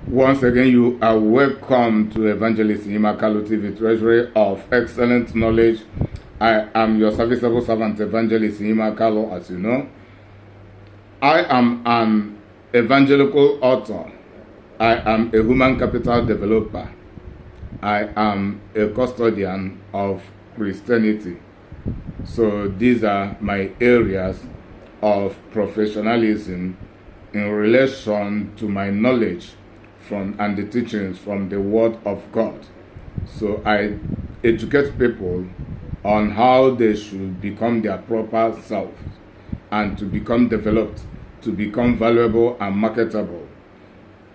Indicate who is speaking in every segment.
Speaker 1: Once again, you are welcome to Evangelist Imakalo TV, Treasury of Excellent Knowledge. I am your serviceable servant, Evangelist Imakalo, as you know. I am an evangelical author. I am a human capital developer. I am a custodian of Christianity. So these are my areas of professionalism in relation to my knowledge and the teachings from the Word of God. So I educate people on how they should become their proper self and to become developed, to become valuable and marketable.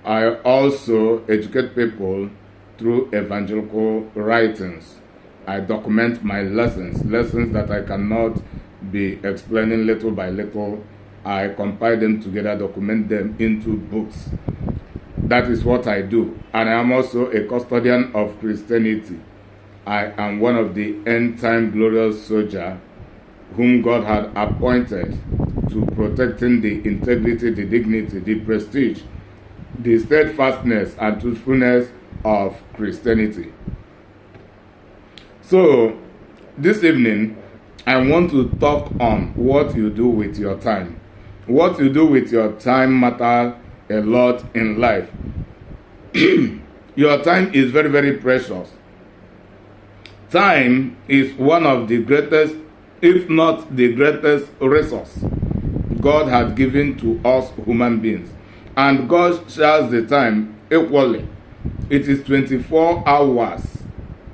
Speaker 1: I also educate people through evangelical writings. I document my lessons that I cannot be explaining little by little. I compile them together, document them into books. That is what I do. And I am also a custodian of Christianity. I am one of the end-time glorious soldiers whom God had appointed to protecting the integrity, the dignity, the prestige, the steadfastness and truthfulness of Christianity. So, this evening, I want to talk on what you do with your time. What you do with your time matters a lot in life. Your time is very, very precious. Time is one of the greatest, if not the greatest resource God has given to us human beings. And God shares the time equally. It is 24 hours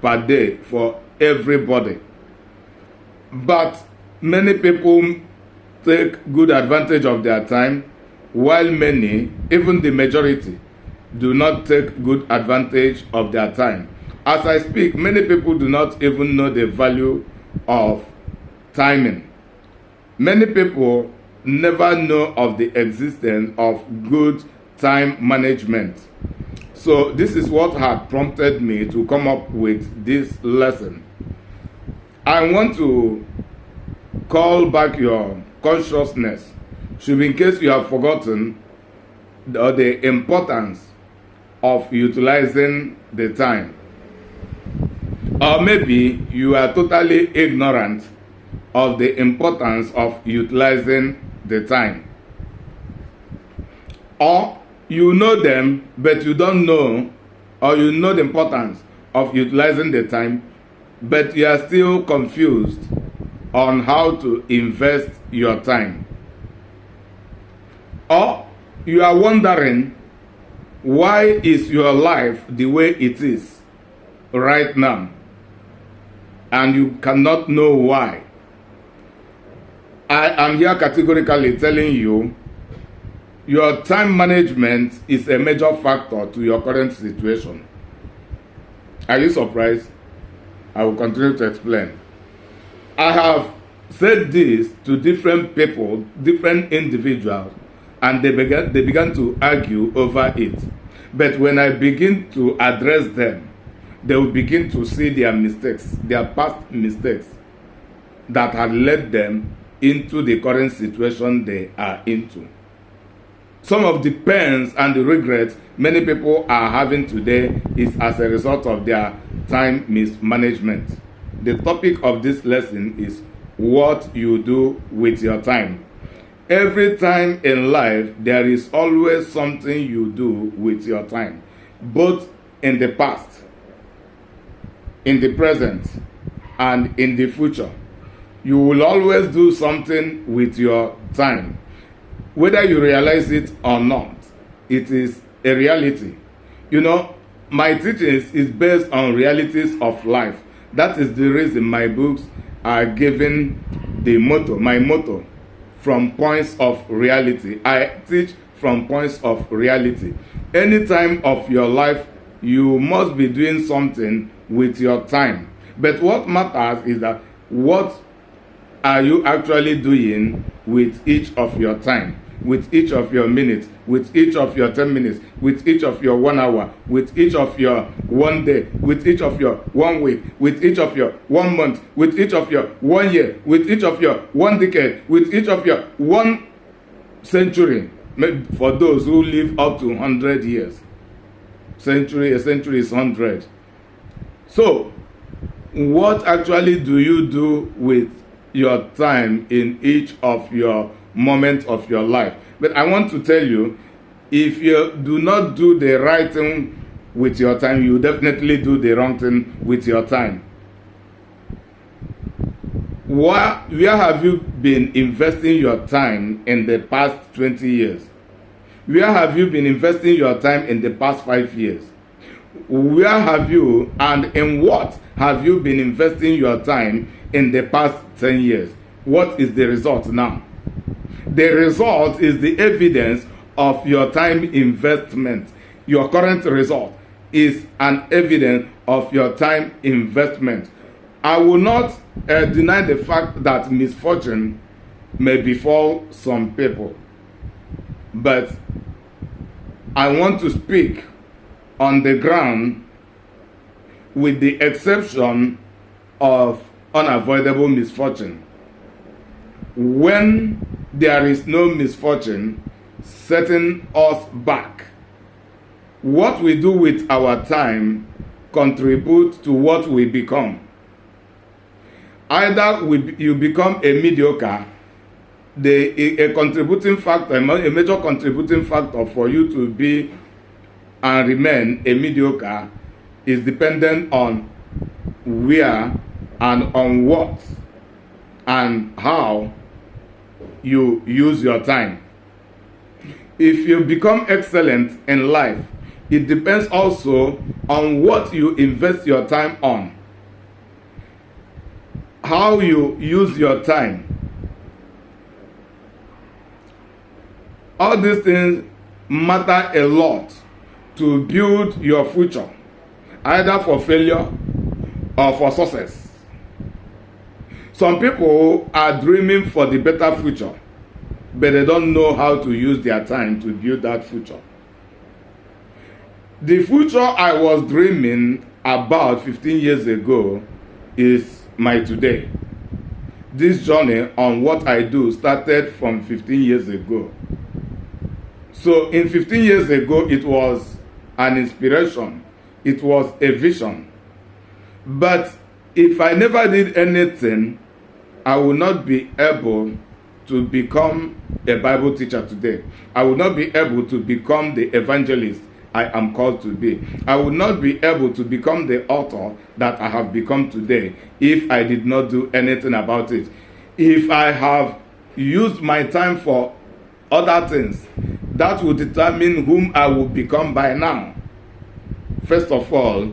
Speaker 1: per day for everybody. But many people take good advantage of their time, while many, even the majority, do not take good advantage of their time. As I speak, many people do not even know the value of timing. Many people never know of the existence of good time management. So this is what had prompted me to come up with this lesson. I want to call back your consciousness, should in case you have forgotten the importance of utilizing the time. Or maybe you are totally ignorant of the importance of utilizing the time. Or you know them, but you don't know, or you know the importance of utilizing the time, but you are still confused on how to invest your time. Or you are wondering, why is your life the way it is right now? And you cannot know why. I am here categorically telling you, your time management is a major factor to your current situation. Are you surprised? I will continue to explain. I have said this to different people, different individuals, and they began to argue over it. But when I begin to address them, they will begin to see their mistakes, their past mistakes that had led them into the current situation they are into. Some of the pains and the regrets many people are having today is as a result of their time mismanagement. The topic of this lesson is what you do with your time. Every time in life, there is always something you do with your time, both in the past, in the present, and in the future. You will always do something with your time. Whether you realize it or not, it is a reality. You know, my teachings is based on realities of life. That is the reason my books are given my motto, from points of reality. I teach from points of reality. Any time of your life, you must be doing something with your time. But what matters is that what are you actually doing with each of your time, with each of your minutes, with each of your 10 minutes, with each of your 1 hour, with each of your 1 day, with each of your 1 week, with each of your 1 month, with each of your 1 year, with each of your 1 decade, with each of your 1 century, for those who live up to 100 years. century, a century is 100. So, what actually do you do with your time in each of your moments of your life? But I want to tell you, if you do not do the right thing with your time, you definitely do the wrong thing with your time. Where have you been investing your time in the past 20 years? Where have you been investing your time in the past 5 years? Where have you and in what have you been investing your time in the past 10 years? What is the result now? The result is the evidence of your time investment. Your current result is an evidence of your time investment. I will not deny the fact that misfortune may befall some people, but I want to speak on the ground with the exception of unavoidable misfortune. When there is no misfortune setting us back, what we do with our time contributes to what we become. Either you become a mediocre, a contributing factor, a major contributing factor for you to be and remain a mediocre is dependent on where and on what and how you use your time. If you become excellent in life, it depends also on what you invest your time on. How you use your time. All these things matter a lot to build your future, either for failure or for success. Some people are dreaming for the better future, but they don't know how to use their time to build that future. The future I was dreaming about 15 years ago is my today. This journey on what I do started from 15 years ago. So in 15 years ago, it was an inspiration. It was a vision. But if I never did anything, I would not be able to become a Bible teacher today. I would not be able to become the evangelist I am called to be. I would not be able to become the author that I have become today if I did not do anything about it. If I have used my time for other things, that will determine whom I will become by now. First of all,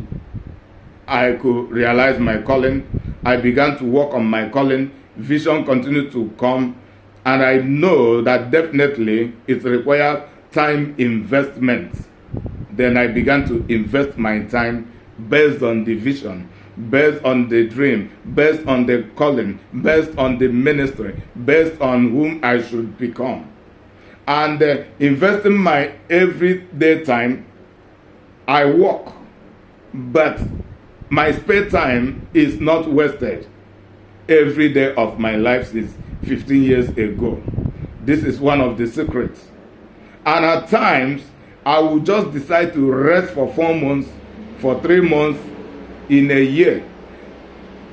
Speaker 1: I could realize my calling. I began to work on my calling. Vision continued to come. And I know that definitely it requires time investment. Then I began to invest my time based on the vision, based on the dream, based on the calling, based on the ministry, based on whom I should become. And investing my everyday time, I work, but my spare time is not wasted. Every day of my life since 15 years ago. This is one of the secrets. And at times, I will just decide to rest for 4 months, for 3 months, in a year,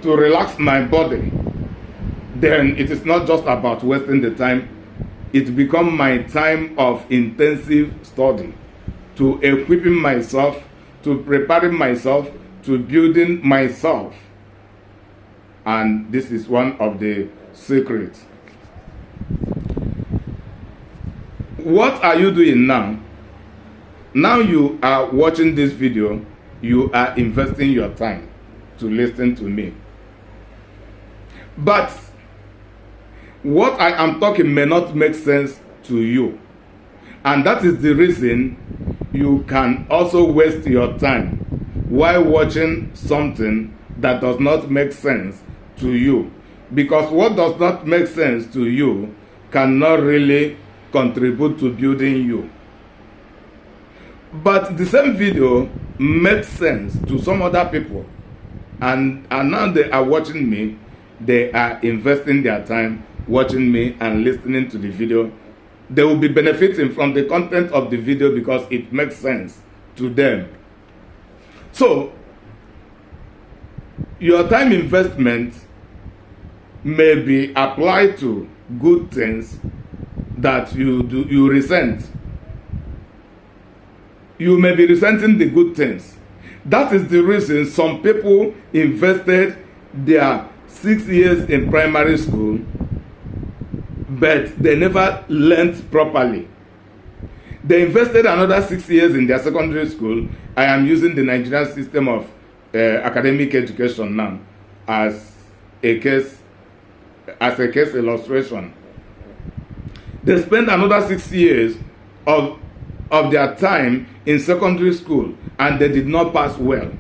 Speaker 1: to relax my body. Then it is not just about wasting the time. It becomes my time of intensive study, to equipping myself, to preparing myself, to building myself. And this is one of the secrets. What are you doing now? Now you are watching this video, you are investing your time to listen to me. But what I am talking may not make sense to you. And that is the reason you can also waste your time while watching something that does not make sense to you. Because what does not make sense to you cannot really contribute to building you. But the same video makes sense to some other people. And now they are watching me. They are investing their time watching me and listening to the video. They will be benefiting from the content of the video because it makes sense to them. So, your time investment may be applied to good things that you resent. You may be resenting the good things. That is the reason some people invested their 6 years in primary school, but they never learned properly. They invested another 6 years in their secondary school. I am using the Nigerian system of academic education now as a case illustration. They spent another 6 years of their time in secondary school, and they did not pass well.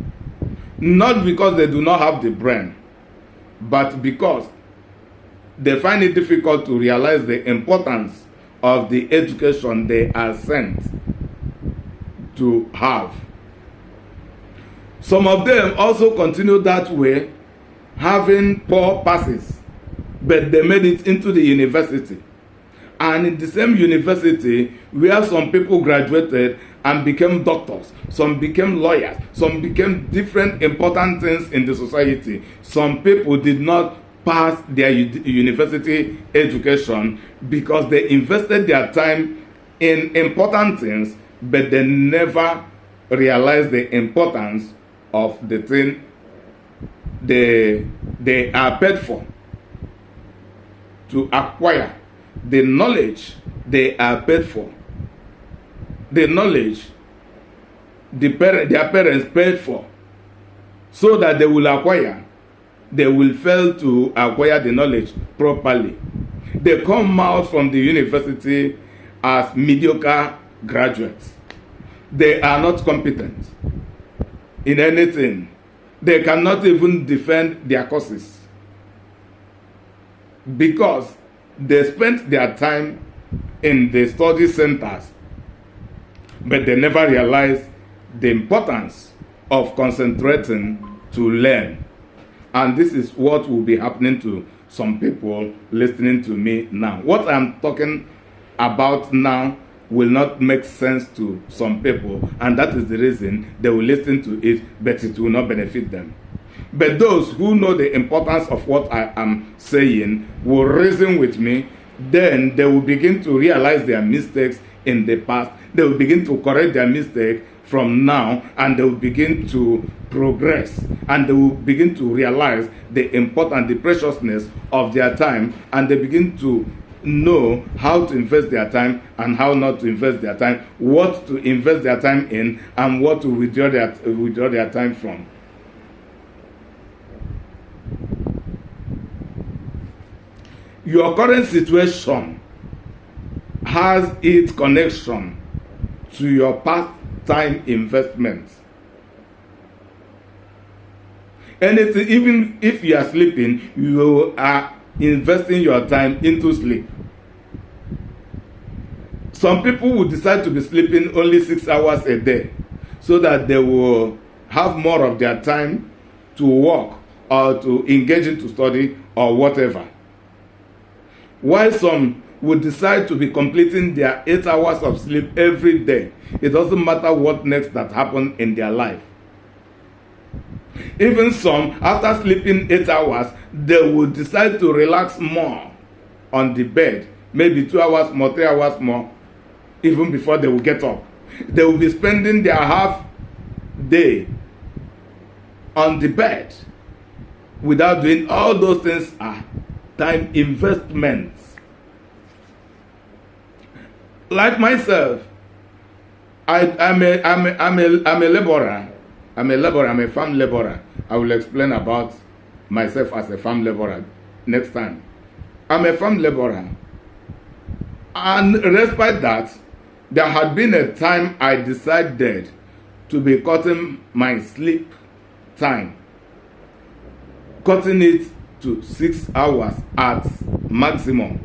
Speaker 1: Not because they do not have the brain, but because they find it difficult to realize the importance of the education they are sent to have. Some of them also continued that way, having poor passes, but they made it into the university. And in the same university where some people graduated and became doctors, some became lawyers, some became different important things in the society. Some people did not pass their university education because they invested their time in important things, but they never realized the importance of the thing they are paid for to acquire. The knowledge they are paid for, the knowledge their parents paid for, so that they will acquire, they will fail to acquire the knowledge properly. They come out from the university as mediocre graduates. They are not competent in anything. They cannot even defend their courses because they spent their time in the study centers, but they never realized the importance of concentrating to learn. And this is what will be happening to some people listening to me now. What I'm talking about now will not make sense to some people, and that is the reason they will listen to it, but it will not benefit them. But those who know the importance of what I am saying will reason with me. Then they will begin to realize their mistakes in the past. They will begin to correct their mistake from now, and they will begin to progress, and they will begin to realize the importance, the preciousness of their time, and they begin to know how to invest their time and how not to invest their time, what to invest their time in, and what to withdraw their time from. Your current situation has its connection to your past time investments. Anything, even if you are sleeping, you are investing your time into sleep. Some people will decide to be sleeping only 6 hours a day so that they will have more of their time to work or to engage into study or whatever. While some would decide to be completing their 8 hours of sleep every day. It doesn't matter what next that happened in their life. Even some, after sleeping 8 hours, they would decide to relax more on the bed, maybe 2 hours more, 3 hours more, even before they will get up. They will be spending their half day on the bed without doing all those things are time investments. Like myself, I'm a laborer. I'm a farm laborer. I will explain about myself as a farm laborer next time. I'm a farm laborer. And despite that, there had been a time I decided to be cutting my sleep time, cutting it to 6 hours at maximum,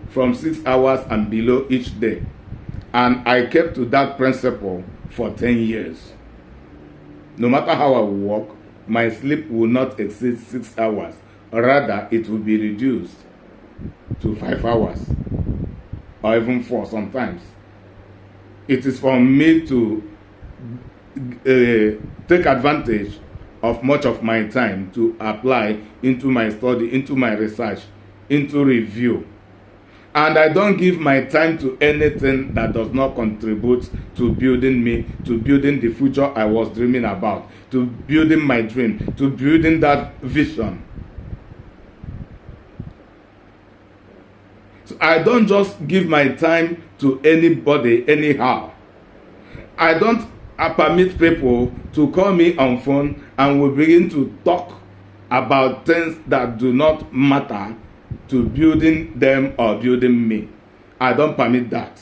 Speaker 1: from 6 hours and below each day. And I kept to that principle for 10 years. No matter how I will work, my sleep will not exceed 6 hours. Rather, it will be reduced to 5 hours or even 4 sometimes. It is for me to take advantage of much of my time to apply into my study, into my research, into review. And I don't give my time to anything that does not contribute to building me, to building the future I was dreaming about, to building my dream, to building that vision. So I don't just give my time to anybody anyhow. I don't permit people to call me on phone and we begin to talk about things that do not matter to building them or building me. I don't permit that.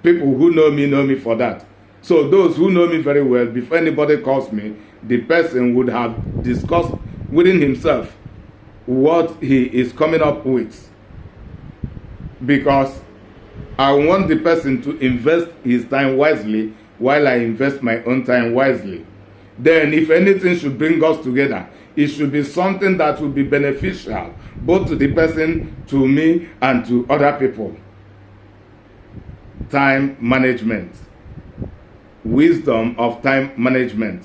Speaker 1: People who know me for that. So those who know me very well, before anybody calls me, the person would have discussed within himself what he is coming up with. Because I want the person to invest his time wisely while I invest my own time wisely. Then if anything should bring us together, it should be something that will be beneficial both to the person, to me, and to other people. Time management. Wisdom of time management.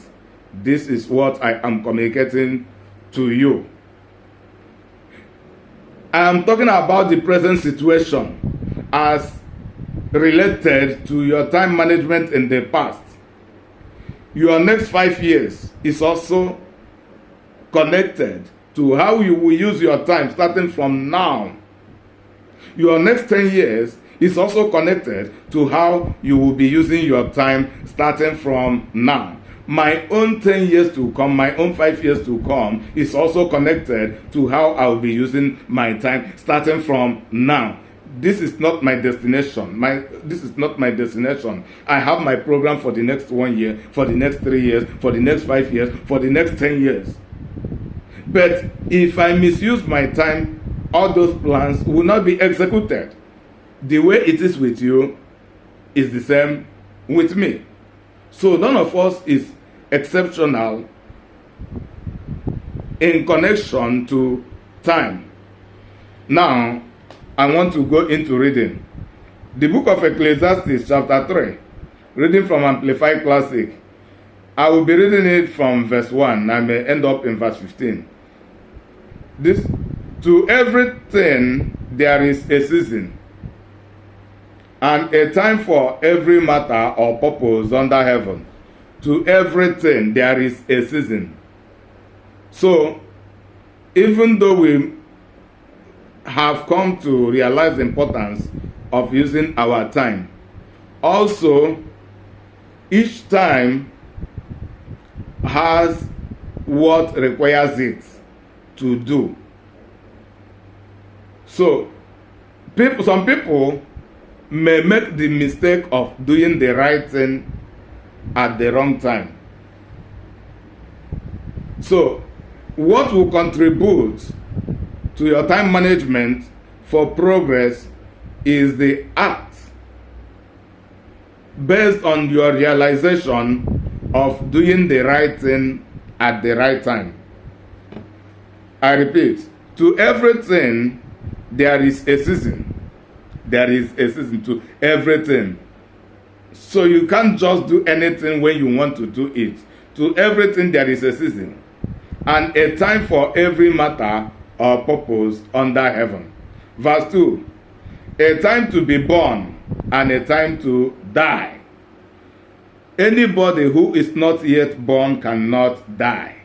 Speaker 1: This is what I am communicating to you. I am talking about the present situation as related to your time management in the past. Your next 5 years is also connected to how you will use your time starting from now. Your next 10 years is also connected to how you will be using your time starting from now. My own 10 years to come, my own 5 years to come is also connected to how I will be using my time starting from now. This is not my destination. This is not my destination. I have my program for the next 1 year, for the next 3 years, for the next 5 years, for the next 10 years. But if I misuse my time, all those plans will not be executed. The way it is with you is the same with me. So none of us is exceptional in connection to time. Now, I want to go into reading. The book of Ecclesiastes chapter 3, reading from Amplified Classic. I will be reading it from verse 1. I may end up in verse 15. To everything there is a season, and a time for every matter or purpose under heaven. To everything there is a season. So, even though we have come to realize the importance of using our time, also each time has what requires it to do. So some people may make the mistake of doing the right thing at the wrong time. So what will contribute to your time management for progress is the act based on your realization of doing the right thing at the right time. I repeat, to everything there is a season. There is a season to everything. So you can't just do anything when you want to do it. To everything there is a season, and a time for every matter or purpose under heaven. Verse 2, a time to be born and a time to die. Anybody who is not yet born cannot die.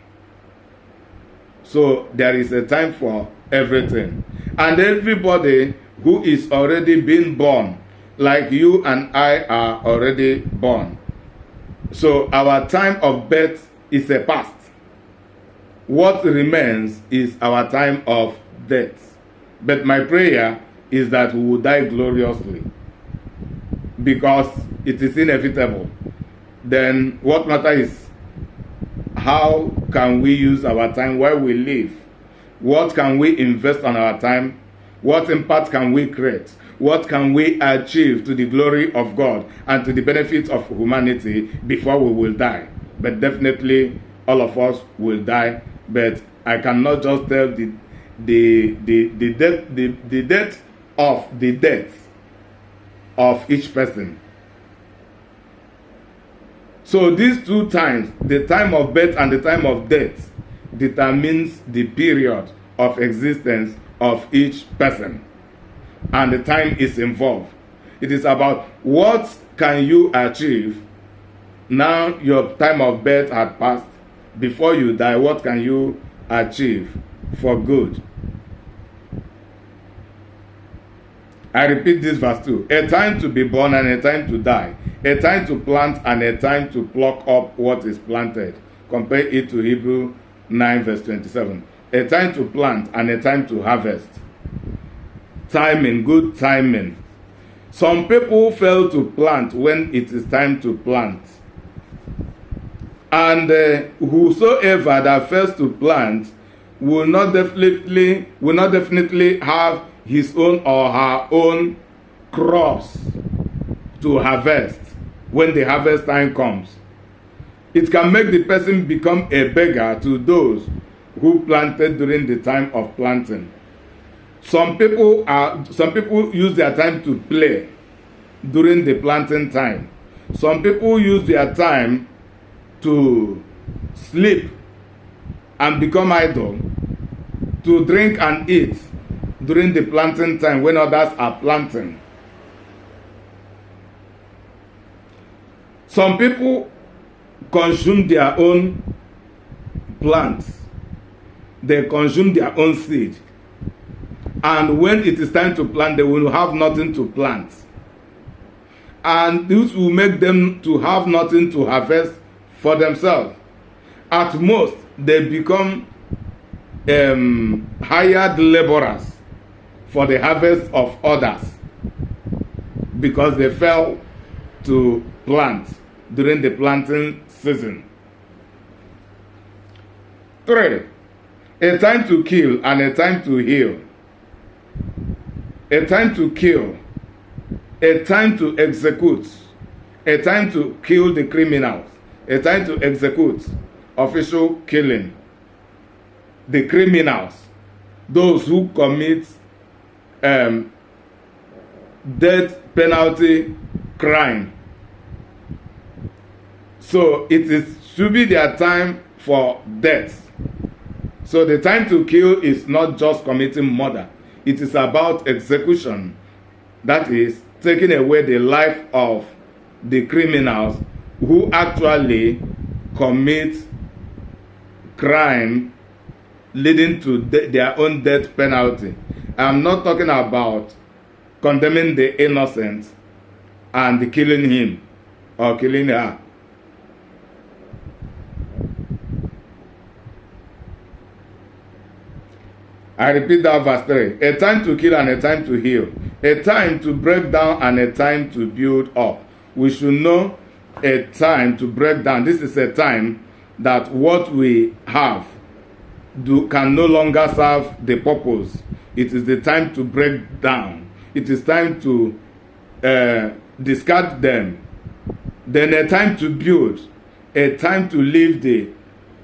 Speaker 1: So there is a time for everything. And everybody who is already been born, like you and I are already born. So our time of birth is a past. What remains is our time of death. But my prayer is that we will die gloriously, because it is inevitable. Then what matters is how can we use our time while we live? What can we invest on our time? What impact can we create? What can we achieve to the glory of God and to the benefit of humanity before we will die? But definitely all of us will die. But I cannot just tell the death of the death of each person. So these two times, the time of birth and the time of death, determines the period of existence of each person. And the time is involved. It is about what can you achieve now your time of birth had passed. Before you die, what can you achieve for good? I repeat this verse 2. A time to be born and a time to die. A time to plant and a time to pluck up what is planted. Compare it to Hebrew 9 verse 27. A time to plant and a time to harvest. Timing, good timing. Some people fail to plant when it is time to plant. And whosoever that fails to plant will not definitely have his own or her own crops to harvest when the harvest time comes. It can make the person become a beggar to those who planted during the time of planting. Some people use their time to play during the planting time. Some people use their time to sleep and become idle, to drink and eat during the planting time when others are planting. Some people consume their own plants. They consume their own seed. And when it is time to plant, they will have nothing to plant. And this will make them to have nothing to harvest for themselves. At most, they become hired laborers for the harvest of others because they fail to plant during the planting season. 3. A time to kill and a time to heal. A time to kill, a time to execute, a time to kill the criminals, a time to execute official killing. The criminals, those who commit death penalty crime. So should be their time for death. So the time to kill is not just committing murder. It is about execution. That is, taking away the life of the criminals who actually commit crime leading to their own death penalty. I'm not talking about condemning the innocent and killing him or killing her. I repeat that verse 3. A time to kill and a time to heal. A time to break down and a time to build up. We should know a time to break down. This is a time that what we have can no longer serve the purpose. It is the time to break down. It is time to discard them. Then a time to build. A time to live the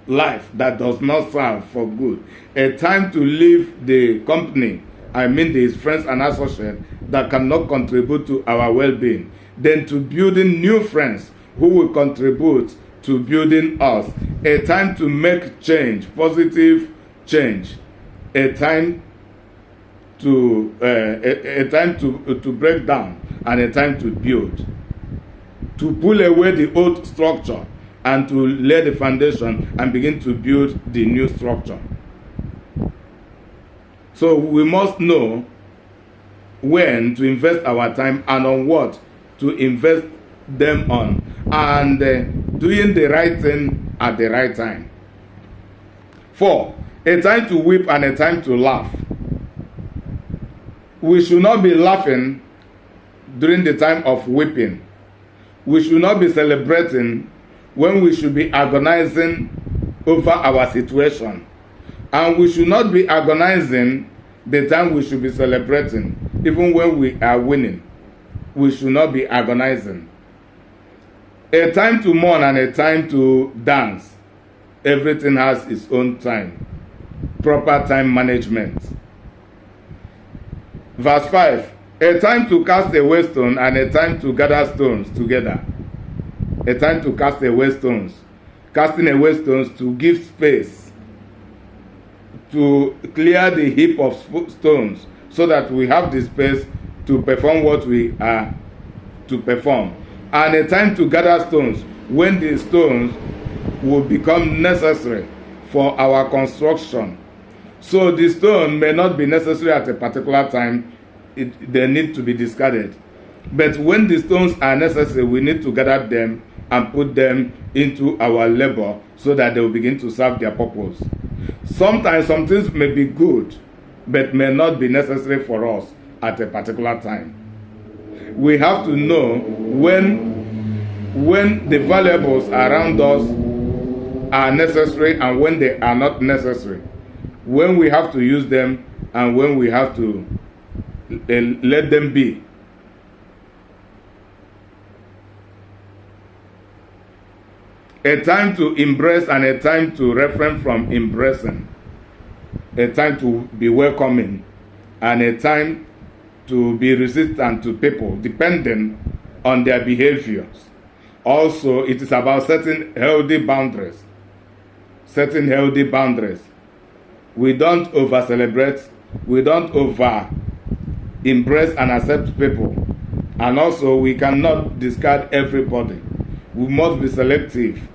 Speaker 1: life that does not serve for good. A time to leave the company, his friends and associates that cannot contribute to our well-being. Then to building new friends who will contribute to building us. A time to make change, positive change. A time to break down and a time to build. To pull away the old structure and to lay the foundation and begin to build the new structure. So we must know when to invest our time and on what to invest them on, and doing the right thing at the right time. 4. A time to weep and a time to laugh. We should not be laughing during the time of weeping. We should not be celebrating when we should be agonizing over our situation. And we should not be agonizing the time we should be celebrating, even when we are winning. We should not be agonizing. A time to mourn and a time to dance. Everything has its own time. Proper time management. Verse 5. A time to cast away stone and a time to gather stones together. A time to cast away stones. Casting away stones to give space, to clear the heap of stones, so that we have the space to perform what we are to perform. And a time to gather stones, when the stones will become necessary for our construction. So the stone may not be necessary at a particular time, they need to be discarded. But when the stones are necessary, we need to gather them and put them into our labor so that they will begin to serve their purpose. Sometimes some things may be good, but may not be necessary for us at a particular time. We have to know when the valuables around us are necessary and when they are not necessary. When we have to use them and when we have to let them be. A time to embrace and a time to refrain from embracing. A time to be welcoming and a time to be resistant to people depending on their behaviors. Also, it is about setting healthy boundaries. Setting healthy boundaries. We don't over-celebrate. We don't over-embrace and accept people. And also, we cannot discard everybody. We must be selective.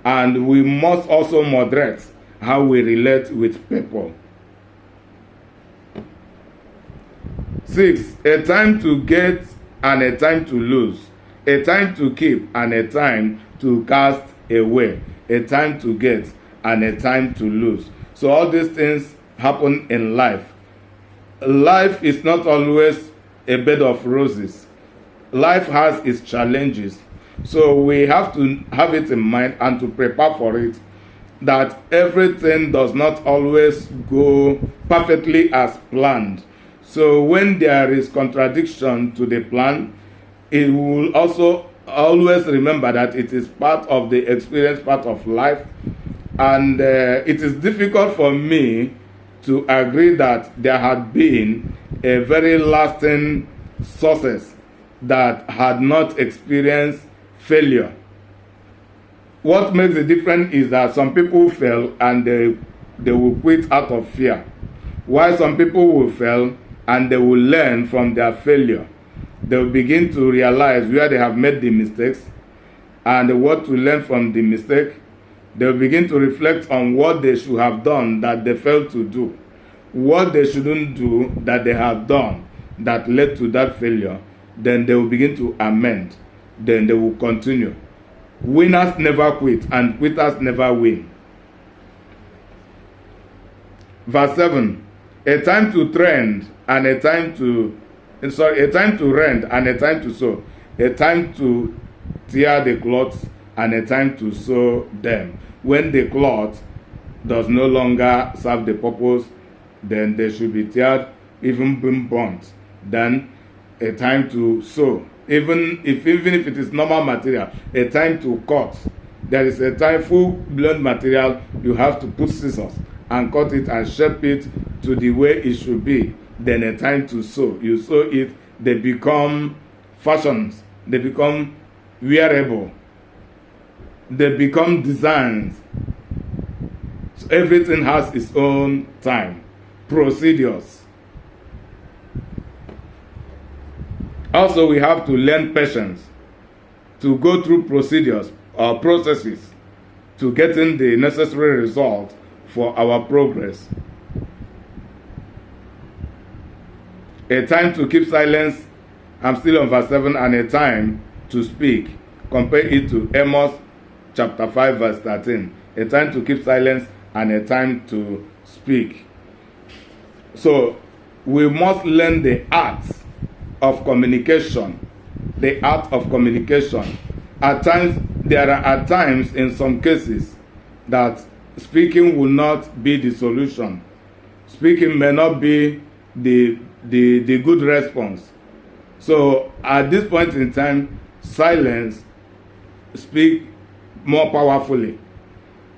Speaker 1: And we must also moderate how we relate with people. 6. A time to get and a time to lose. A time to keep and a time to cast away. A time to get and a time to lose. So all these things happen in life. Life is not always a bed of roses. Life has its challenges. So we have to have it in mind and to prepare for it, that everything does not always go perfectly as planned. So when there is contradiction to the plan, it will also always remember that it is part of the experience, part of life. And it is difficult for me to agree that there had been a very lasting success that had not experienced failure. What makes the difference is that some people fail and they will quit out of fear, while some people will fail and they will learn from their failure. They will begin to realize where they have made the mistakes and what to learn from the mistake. They will begin to reflect on what they should have done that they failed to do, what they shouldn't do that they have done that led to that failure. Then they will begin to amend. Then they will continue. Winners never quit and quitters never win. Verse 7. A time to trend and a time to rend and a time to sow. A time to tear the cloths and a time to sew them. When the cloth does no longer serve the purpose, then they should be teared, even been burnt. Then a time to sew. Even if it is normal material, a time to cut. There is a time, full-blown material, you have to put scissors and cut it and shape it to the way it should be. Then a time to sew. You sew it, they become fashions, they become wearable, they become designs. So everything has its own time, procedures. Also, we have to learn patience, to go through procedures or processes to getting the necessary result for our progress. A time to keep silence, I'm still on verse 7, and a time to speak. Compare it to Amos chapter 5 verse 13. A time to keep silence and a time to speak. So, we must learn the art of communication. The art of communication. At times, there are times in some cases that speaking will not be the solution. Speaking may not be the good response. So at this point in time, silence speak more powerfully.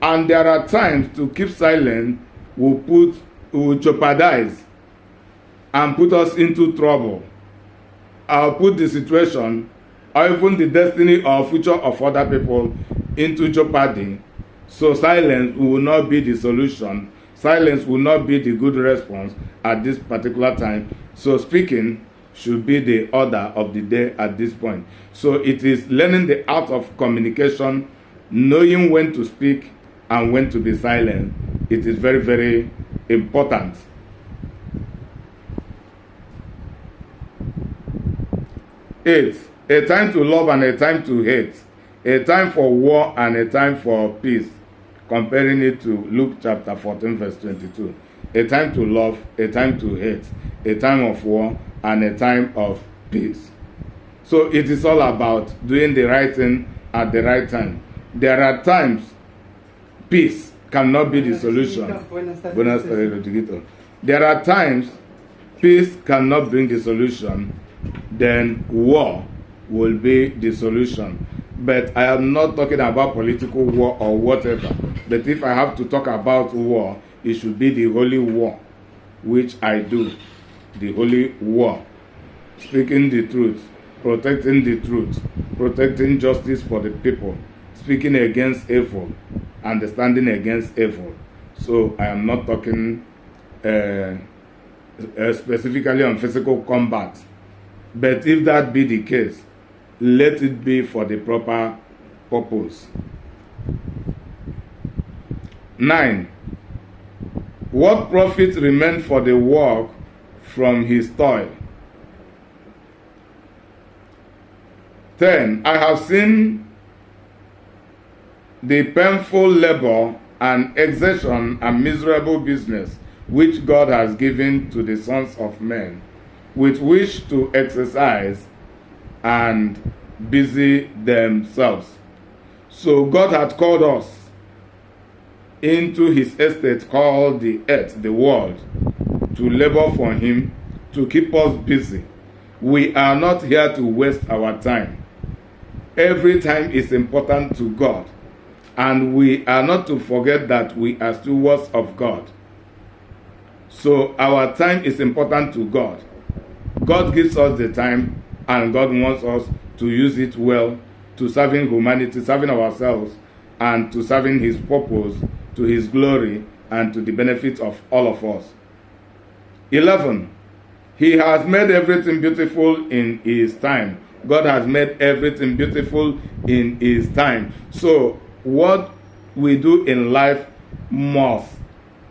Speaker 1: And there are times to keep silent will jeopardize and put us into trouble. I'll put the situation or even the destiny or future of other people into jeopardy. So silence will not be the solution. Silence will not be the good response at this particular time. So speaking should be the order of the day at this point. So it is learning the art of communication, knowing when to speak and when to be silent. It is very, very important. Eight, a time to love and a time to hate, a time for war and a time for peace. Comparing it to Luke chapter 14 verse 22. A time to love, a time to hate, a time of war and a time of peace. So it is all about doing the right thing at the right time. There are times peace cannot be the solution. There are times peace cannot bring the solution, then war will be the solution. But I am not talking about political war or whatever. But if I have to talk about war, it should be the holy war, which I do. The holy war. Speaking the truth, protecting the truth, protecting justice for the people, speaking against evil, and standing against evil. So I am not talking specifically on physical combat. But if that be the case, let it be for the proper purpose. 9. What profit remained for the work from his toil? 10. I have seen the painful labor and exertion and miserable business which God has given to the sons of men, with which to exercise and busy themselves. So God had called us into his estate called the earth, the world, to labor for him, to keep us busy. We are not here to waste our time. Every time is important to God, and we are not to forget that we are stewards of God. So our time is important to God. God gives us the time, and God wants us to use it well to serving humanity, serving ourselves, and to serving his purpose, to his glory, and to the benefit of all of us. 11. He has made everything beautiful in his time. God has made everything beautiful in his time. So what we do in life must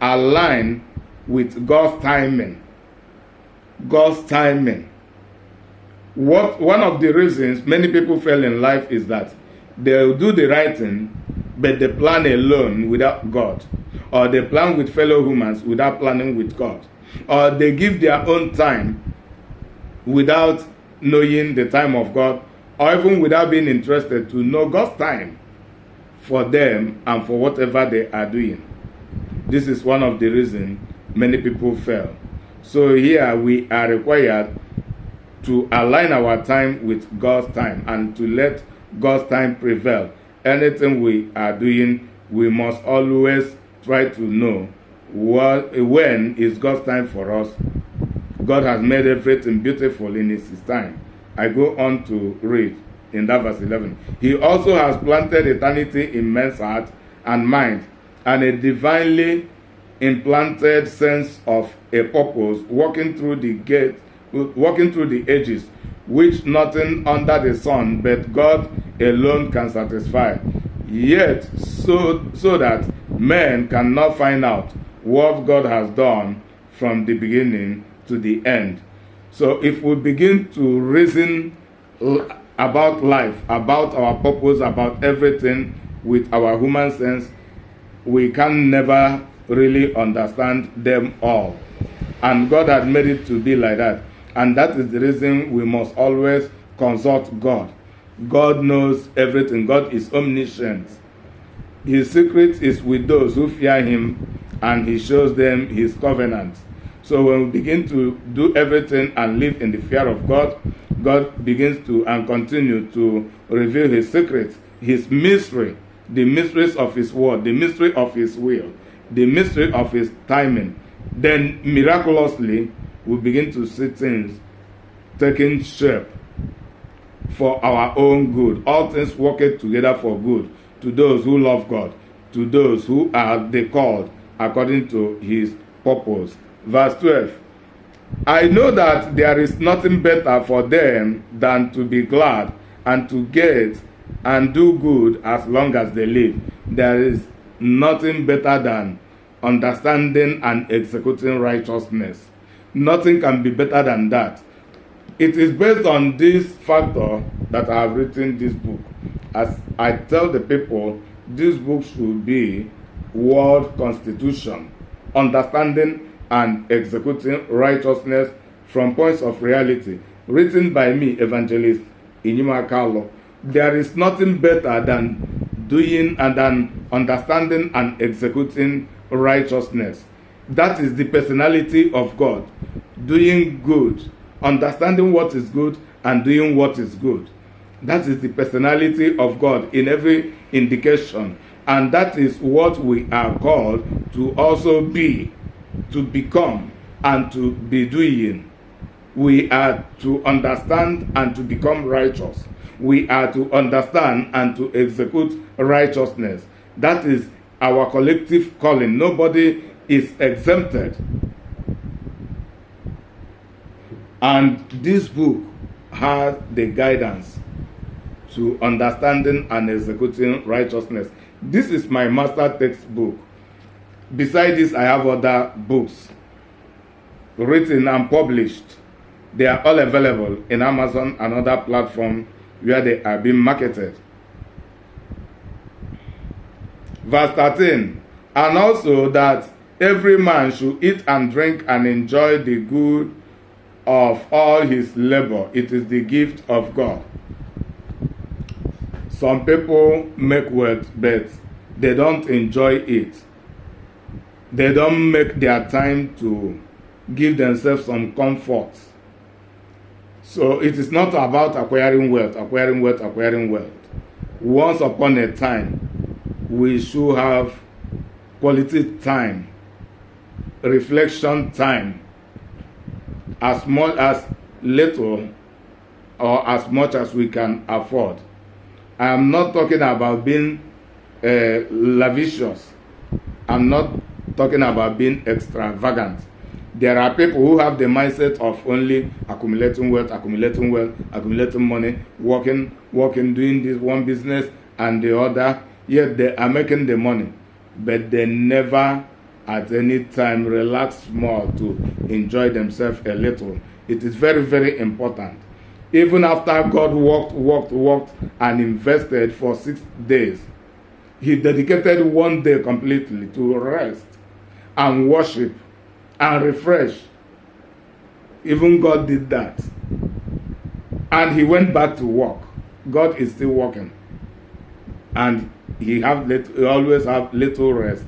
Speaker 1: align with God's timing. God's timing. One of the reasons many people fail in life is that they'll do the right thing, but they plan alone without God, or they plan with fellow humans without planning with God, or they give their own time without knowing the time of God, or even without being interested to know God's time for them and for whatever they are doing. This is one of the reasons many people fail. So here we are required to align our time with God's time and to let God's time prevail. Anything we are doing, we must always try to know when is God's time for us. God has made everything beautiful in his time. I go on to read in that verse 11. He also has planted eternity in men's heart and mind, and a divinely implanted sense of a purpose working through the ages, which nothing under the sun but God alone can satisfy. Yet so that men cannot find out what God has done from the beginning to the end. So if we begin to reason about life, about our purpose, about everything with our human sense, we can never really understand them all. And God has made it to be like that. And that is the reason we must always consult God. God knows everything. God is omniscient. His secret is with those who fear him, and he shows them his covenant. So when we begin to do everything and live in the fear of God, God begins to and continue to reveal his secrets, his mystery, the mysteries of his word, the mystery of his will, the mystery of his timing. Then miraculously we begin to see things taking shape for our own good. All things work together for good to those who love God, to those who are the called according to his purpose. Verse 12. I know that there is nothing better for them than to be glad and to get and do good as long as they live. There is nothing better than understanding and executing righteousness. Nothing can be better than that. It is based on this factor that I have written this book. As I tell the people, this book should be world constitution, understanding and executing righteousness from points of reality, written by me, Evangelist Inyima Carlo. There is nothing better than doing and than understanding and executing righteousness. That is the personality of God. Doing good, understanding what is good and doing what is good. That is the personality of God in every indication. And that is what we are called to also be, to become, and to be doing. We are to understand and to become righteous. We are to understand and to execute righteousness. That is our collective calling. Nobody is exempted. And this book has the guidance to understanding and executing righteousness. This is my master textbook. Besides this, I have other books written and published. They are all available in Amazon and other platforms where they are being marketed. Verse 13, and also that every man should eat and drink and enjoy the good of all his labor. It is the gift of God. Some people make wealth, but they don't enjoy it. They don't make their time to give themselves some comfort. So it is not about acquiring wealth. Once upon a time, we should have quality time, reflection time, as much as little or as much as we can afford. I am not talking about being lavish. I'm not talking about being extravagant. There are people who have the mindset of only accumulating wealth, accumulating money, working, doing this one business and the other. Yet they are making the money, but they never at any time relax more to enjoy themselves a little. It is very, very important. Even after God worked and invested for 6 days, he dedicated 1 day completely to rest and worship and refresh. Even God did that. And he went back to work. God is still working. And he always have little rest.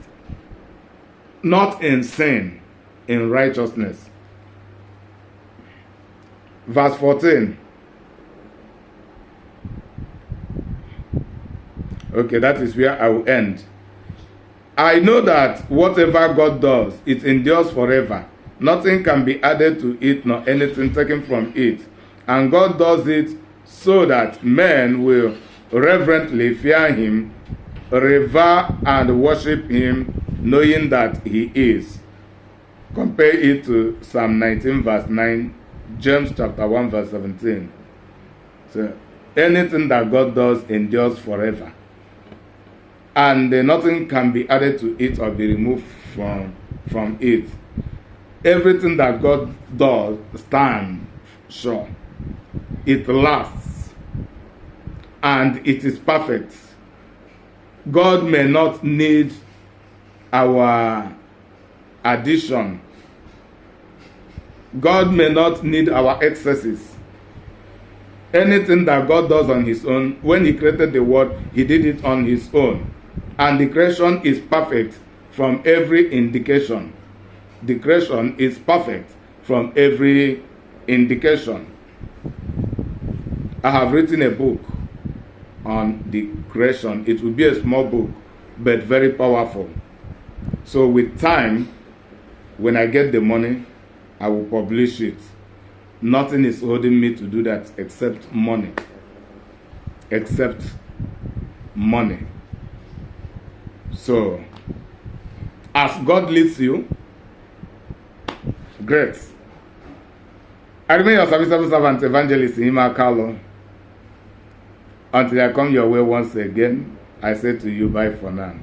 Speaker 1: Not in sin, in righteousness. Verse 14. Okay, that is where I will end. I know that whatever God does, it endures forever. Nothing can be added to it, nor anything taken from it. And God does it so that men will reverently fear him, revere and worship him, knowing that he is. Compare it to Psalm 19 verse 9, James chapter 1 verse 17. So anything that God does endures forever. And nothing can be added to it or be removed from it. Everything that God does stands sure. It lasts. And it is perfect. God may not need our addition. God may not need our excesses. Anything that God does on his own, when he created the world, he did it on his own. And the creation is perfect from every indication. The creation is perfect from every indication. I have written a book on the creation. It will be a small book, but very powerful. So with time, when I get the money, I will publish it. Nothing is holding me to do that except money. except money. So, as God leads you, great. I remain your serviceable servant, Evangelist Ima Carlo. Until I come your way once again, I say to you, bye for now.